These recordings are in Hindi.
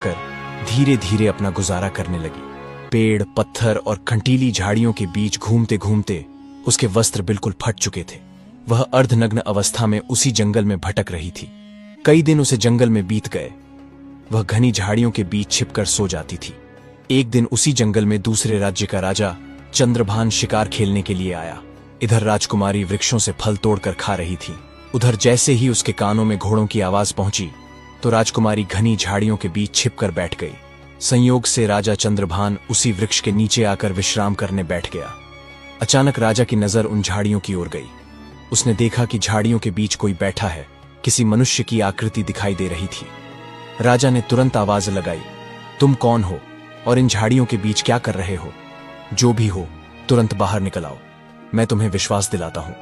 कर धीरे धीरे अपना गुजारा करने लगी। पेड़, पत्थर और कंटीली झाड़ियों के बीच घूमते घूमते उसके वस्त्र बिल्कुल फट चुके थे। वह अर्धनग्न अवस्था में उसी जंगल में भटक रही थी। कई दिन उसे जंगल में बीत गए। वह घनी झाड़ियों के बीच छिपकर सो जाती थी। एक दिन उसी जंगल में दूसरे राज्य का राजा चंद्रभान शिकार खेलने के लिए आया। इधर राजकुमारी वृक्षों से फल तोड़कर खा रही थी। उधर जैसे ही उसके कानों में घोड़ों की आवाज पहुंची तो राजकुमारी घनी झाड़ियों के बीच छिपकर बैठ गई। संयोग से राजा चंद्रभान उसी वृक्ष के नीचे आकर विश्राम करने बैठ गया। अचानक राजा की नजर उन झाड़ियों की ओर गई। उसने देखा कि झाड़ियों के बीच कोई बैठा है। किसी मनुष्य की आकृति दिखाई दे रही थी। राजा ने तुरंत आवाज लगाई, तुम कौन हो और इन झाड़ियों के बीच क्या कर रहे हो? जो भी हो तुरंत बाहर निकल आओ। मैं तुम्हें विश्वास दिलाता हूं,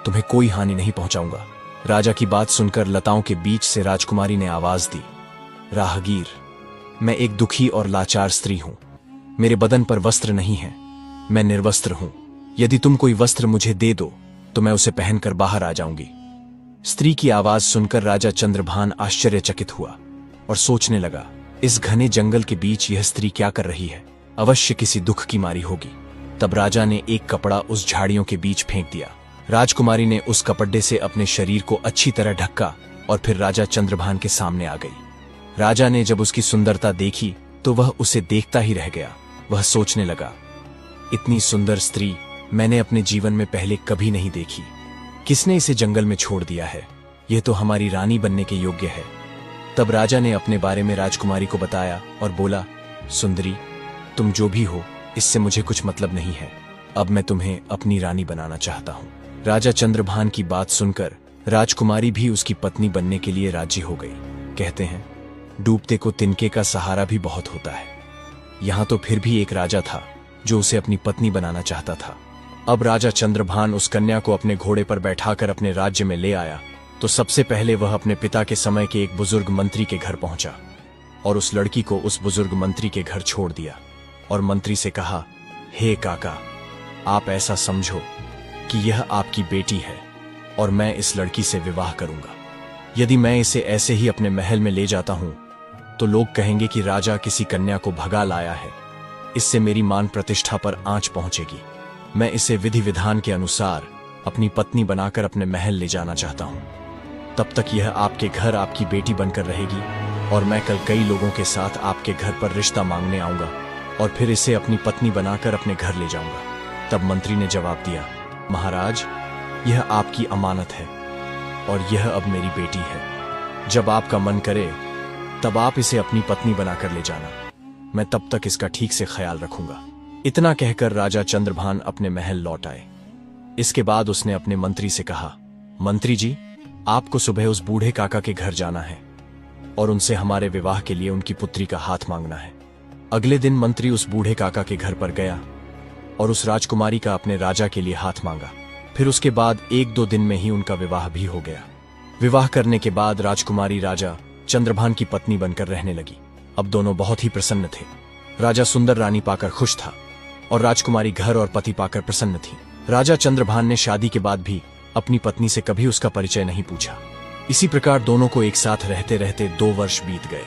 तुम्हें कोई हानि नहीं पहुंचाऊंगा। राजा की बात सुनकर लताओं के बीच से राजकुमारी ने आवाज दी, राहगीर, मैं एक दुखी और लाचार स्त्री हूं। मेरे बदन पर वस्त्र नहीं है, मैं निर्वस्त्र हूं। यदि तुम कोई वस्त्र मुझे दे दो तो मैं उसे पहनकर बाहर आ जाऊंगी। स्त्री की आवाज सुनकर राजा चंद्रभान आश्चर्यचकित हुआ और सोचने लगा, इस घने जंगल के बीच यह स्त्री क्या कर रही है? अवश्य किसी दुख की मारी होगी। तब राजा ने एक कपड़ा उस झाड़ियों के बीच फेंक दिया। राजकुमारी ने उस कपड़े से अपने शरीर को अच्छी तरह ढका और फिर राजा चंद्रभान के सामने आ गई। राजा ने जब उसकी सुंदरता देखी तो वह उसे देखता ही रह गया। वह सोचने लगा, इतनी सुंदर स्त्री मैंने अपने जीवन में पहले कभी नहीं देखी। किसने इसे जंगल में छोड़ दिया है? यह तो हमारी रानी बनने के योग्य है। तब राजा ने अपने बारे में राजकुमारी को बताया और बोला, सुंदरी, तुम जो भी हो इससे मुझे कुछ मतलब नहीं है। अब मैं तुम्हें अपनी रानी बनाना चाहता हूं। राजा चंद्रभान की बात सुनकर राजकुमारी भी उसकी पत्नी बनने के लिए राजी हो गई। कहते हैं, डूबते को तिनके का सहारा भी बहुत होता है। यहां तो फिर भी एक राजा था जो उसे अपनी पत्नी बनाना चाहता था। अब राजा चंद्रभान उस कन्या को अपने घोड़े पर बैठाकर अपने राज्य में ले आया तो सबसे पहले वह अपने पिता के समय के एक बुजुर्ग मंत्री के घर पहुंचा और उस लड़की को उस बुजुर्ग मंत्री के घर छोड़ दिया और मंत्री से कहा, हे काका, आप ऐसा समझो कि यह आपकी बेटी है और मैं इस लड़की से विवाह करूंगा। यदि मैं इसे ऐसे ही अपने महल में ले जाता हूं तो लोग कहेंगे कि राजा किसी कन्या को भगा लाया है। इससे मेरी मान प्रतिष्ठा पर आंच पहुंचेगी। मैं इसे विधि विधान के अनुसार अपनी पत्नी बनाकर अपने महल ले जाना चाहता हूं। तब तक यह आपके घर आपकी बेटी बनकर रहेगी और मैं कल कई लोगों के साथ आपके घर पर रिश्ता मांगने आऊंगा और फिर इसे अपनी पत्नी बनाकर अपने घर ले जाऊंगा। तब मंत्री ने जवाब दिया, महाराज, यह आपकी अमानत है और यह अब मेरी बेटी है। जब आपका मन करे तब आप इसे अपनी पत्नी बनाकर ले जाना। मैं तब तक इसका ठीक से ख्याल रखूंगा। इतना कहकर राजा चंद्रभान अपने महल लौट आए। इसके बाद उसने अपने मंत्री से कहा, मंत्री जी, आपको सुबह उस बूढ़े काका के घर जाना है और उनसे हमारे विवाह के लिए उनकी पुत्री का हाथ मांगना है। अगले दिन मंत्री उस बूढ़े काका के घर पर गया और उस राजकुमारी का अपने राजा के लिए हाथ मांगा। फिर उसके बाद 1-2 दिन में ही उनका विवाह भी हो गया। विवाह करने के बाद राजकुमारी राजा चंद्रभान की पत्नी बनकर रहने लगी। अब दोनों बहुत ही प्रसन्न थे। राजा सुंदर रानी पाकर खुश था और राजकुमारी घर और पति पाकर प्रसन्न थी। राजा चंद्रभान ने शादी के बाद भी अपनी पत्नी से कभी उसका परिचय नहीं पूछा। इसी प्रकार दोनों को एक साथ रहते रहते 2 वर्ष बीत गए।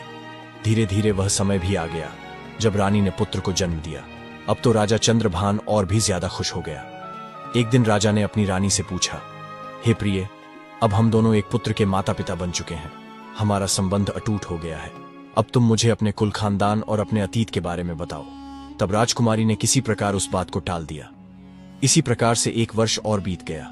धीरे धीरे वह समय भी आ गया जब रानी ने पुत्र को जन्म दिया। अब तो राजा चंद्रभान और भी ज्यादा खुश हो गया। एक दिन राजा ने अपनी रानी से पूछा, हे प्रिय, अब हम दोनों एक पुत्र के माता पिता बन चुके हैं। हमारा संबंध अटूट हो गया है। अब तुम मुझे अपने कुल खानदान और अपने अतीत के बारे में बताओ। तब राजकुमारी ने किसी प्रकार उस बात को टाल दिया। इसी प्रकार से 1 वर्ष और बीत गया।